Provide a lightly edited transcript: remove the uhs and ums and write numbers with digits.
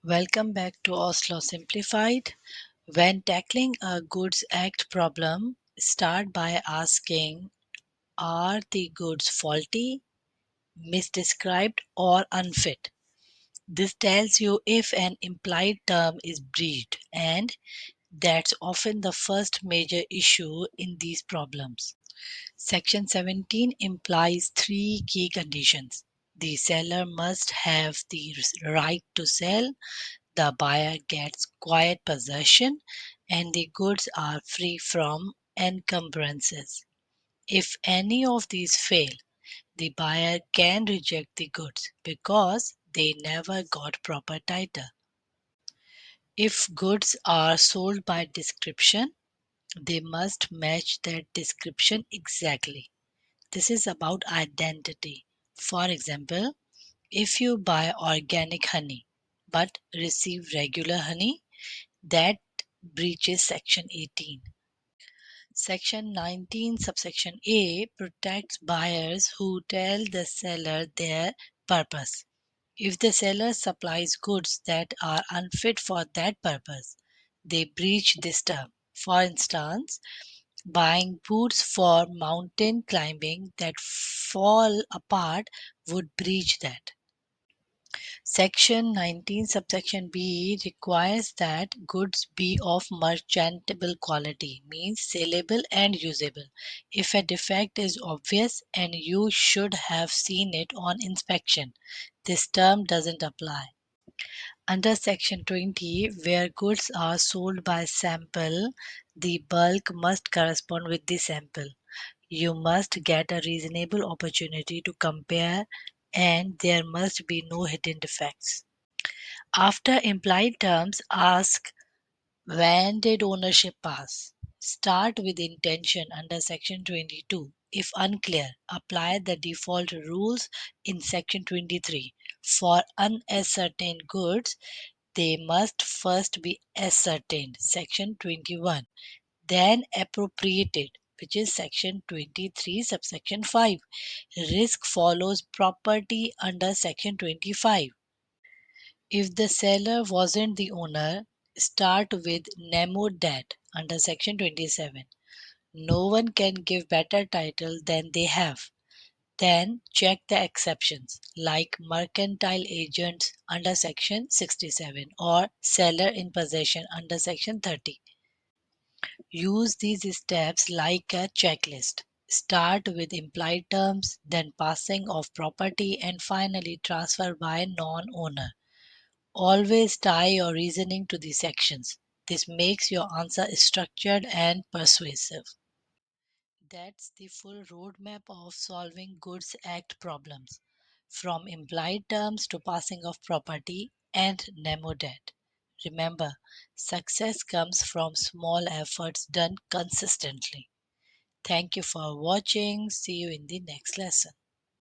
Welcome back to Oslo Simplified. When tackling a Goods Act problem, start by asking, are the goods faulty, misdescribed, or unfit? This tells you if an implied term is breached, and that's often the first major issue in these problems. Section 17 implies three key conditions. The seller must have the right to sell, the buyer gets quiet possession, and the goods are free from encumbrances. If any of these fail, the buyer can reject the goods because they never got proper title. If goods are sold by description, they must match that description exactly. This is about identity. For example, if you buy organic honey but receive regular honey, that breaches Section 18. Section 19, subsection A protects buyers who tell the seller their purpose. If the seller supplies goods that are unfit for that purpose, they breach this term. For instance, buying boots for mountain climbing that fall apart would breach that. Section 19, subsection B requires that goods be of merchantable quality, means saleable and usable. If a defect is obvious and you should have seen it on inspection, this term doesn't apply. Under Section 20, where goods are sold by sample, the bulk must correspond with the sample. You must get a reasonable opportunity to compare, and there must be no hidden defects. After implied terms, ask, when did ownership pass? Start with intention under Section 22. If unclear, apply the default rules in Section 23. For unascertained goods, they must first be ascertained, Section 21, then appropriated, which is Section 23, subsection 5. Risk follows property under Section 25. If the seller wasn't the owner, start with nemo dat under Section 27. No one can give better title than they have. Then check the exceptions like mercantile agents under Section 67 or seller in possession under Section 30. Use these steps like a checklist. Start with implied terms, then passing of property, and finally transfer by non owner. Always tie your reasoning to the sections. This makes your answer structured and persuasive. That's the full roadmap of solving Goods Act problems, from implied terms to passing of property and nemo dat. Remember, success comes from small efforts done consistently. Thank you for watching. See you in the next lesson.